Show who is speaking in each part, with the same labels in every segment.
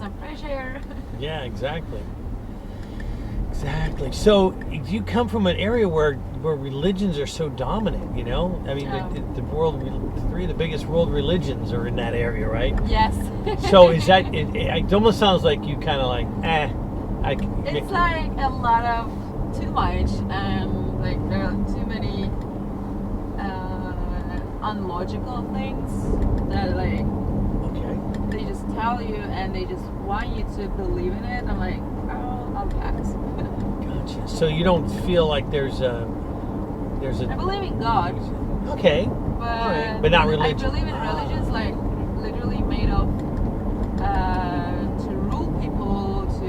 Speaker 1: some fresh air.
Speaker 2: Yeah, exactly. Exactly. So you come from an area where religions are so dominant, you know? I mean, the world, 3 of the biggest world religions are in that area, right?
Speaker 1: Yes.
Speaker 2: So is that, it almost sounds like you kind of like,
Speaker 1: it's like a lot of too much, and like there are too many unlogical things that like,
Speaker 2: okay,
Speaker 1: they just tell you and they just want you to believe in it. I'm like, oh, I'll pass.
Speaker 2: Gotcha. So you don't feel like there's a
Speaker 1: I believe in God.
Speaker 2: Okay. But not religion.
Speaker 1: I believe in religions like literally made of to rule people, to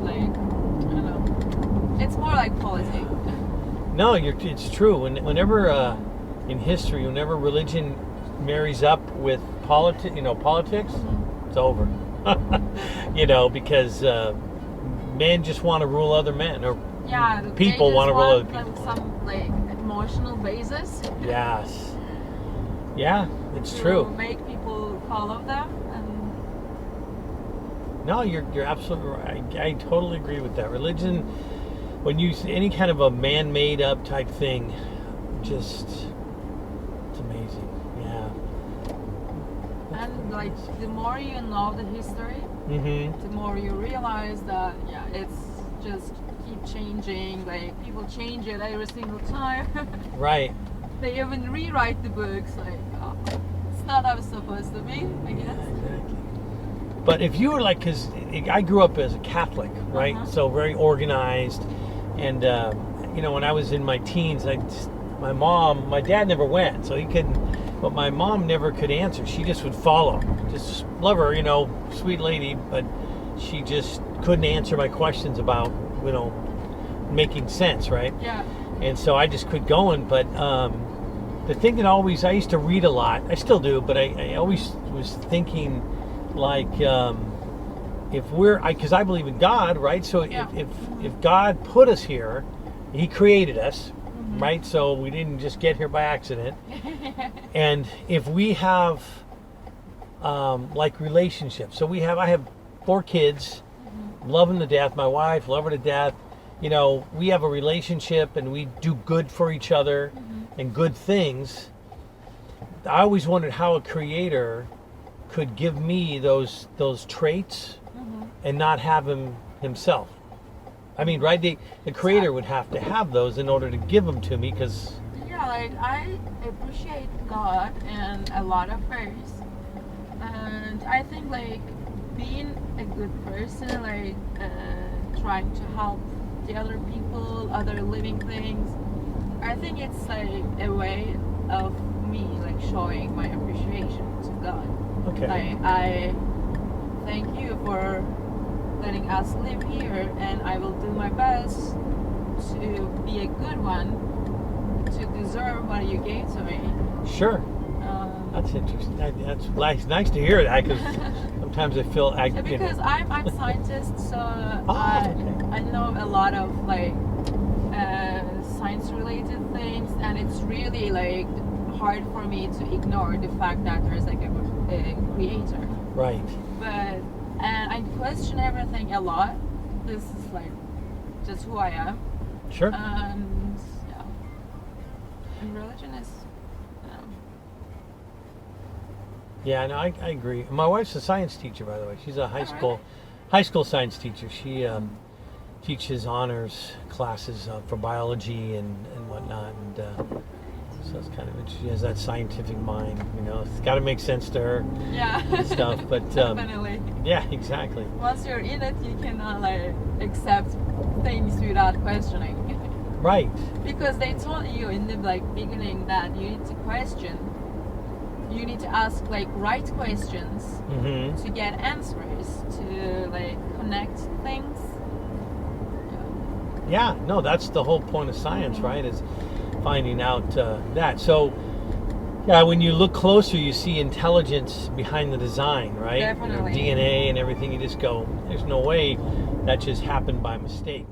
Speaker 1: like, I don't know. It's more like politics.
Speaker 2: No, it's true. Whenever in history, whenever religion marries up with politics,
Speaker 1: Mm-hmm.
Speaker 2: it's over. Because men just want to rule other men, or people want to rule other people.
Speaker 1: Some like emotional basis.
Speaker 2: Yes. Yeah, it's
Speaker 1: to
Speaker 2: true.
Speaker 1: Make people follow them.
Speaker 2: No, you're absolutely right. I totally agree with that. Religion, when you see any kind of a man-made up type thing, just it's amazing. Yeah.
Speaker 1: And like the more you know the history,
Speaker 2: mm-hmm.
Speaker 1: the more you realize that it's just keep changing. Like people change it every single time.
Speaker 2: Right.
Speaker 1: They even rewrite the books. Like it's not how it's supposed to be, I guess.
Speaker 2: Exactly. But if you were like, because I grew up as a Catholic, right?
Speaker 1: Uh-huh.
Speaker 2: So very organized, and when I was in my teens, my dad never went, so he couldn't. But my mom never could answer. She just would follow. Just love her, sweet lady, but she just couldn't answer my questions about, making sense, right?
Speaker 1: Yeah.
Speaker 2: And so I just quit going. But the thing that I used to read a lot. I still do, but I always was thinking, like, because I believe in God, right? So if God put us here, He created us,
Speaker 1: mm-hmm.
Speaker 2: right? So we didn't just get here by accident. And if we have like relationships, so I have 4 kids,
Speaker 1: mm-hmm.
Speaker 2: love them to death. My wife, love her to death. We have a relationship and we do good for each other, mm-hmm. and good things. I always wondered how a creator could give me those traits, mm-hmm. and not have him himself. I mean, right? The creator would have to have those in order to give them to me, because
Speaker 1: like I appreciate God in a lot of ways, and I think like being a good person, like trying to help the other people, other living things, I think it's like a way of me like showing my appreciation to God.
Speaker 2: Okay.
Speaker 1: Like, I thank you for letting us live here, and I will do my best to be a good one, to deserve what you gave to me.
Speaker 2: Sure. That's interesting. That's nice to hear that, because sometimes I feel
Speaker 1: because I'm a scientist, so I know a lot of like science-related things, and it's really like hard for me to ignore the fact that there's like a creator.
Speaker 2: Right.
Speaker 1: And I question everything a lot. This is like just who I am.
Speaker 2: Sure.
Speaker 1: And religion is.
Speaker 2: Yeah, no, I agree. My wife's a science teacher, by the way. She's a high school science teacher. She teaches honors classes for biology and whatnot, and so it's kind of interesting. She has that scientific mind, It's got to make sense to her.
Speaker 1: Yeah.
Speaker 2: And stuff, but
Speaker 1: definitely.
Speaker 2: Yeah, exactly.
Speaker 1: Once you're in it, you cannot like accept things without questioning.
Speaker 2: Right.
Speaker 1: Because they told you in the beginning that you need to question. You need to ask like right questions, mm-hmm. to get answers, to like connect things.
Speaker 2: Yeah, no, that's the whole point of science, mm-hmm. right? Is finding out that. So, yeah, when you look closer, you see intelligence behind the design, right?
Speaker 1: Definitely.
Speaker 2: DNA and everything. You just go, there's no way that just happened by mistake.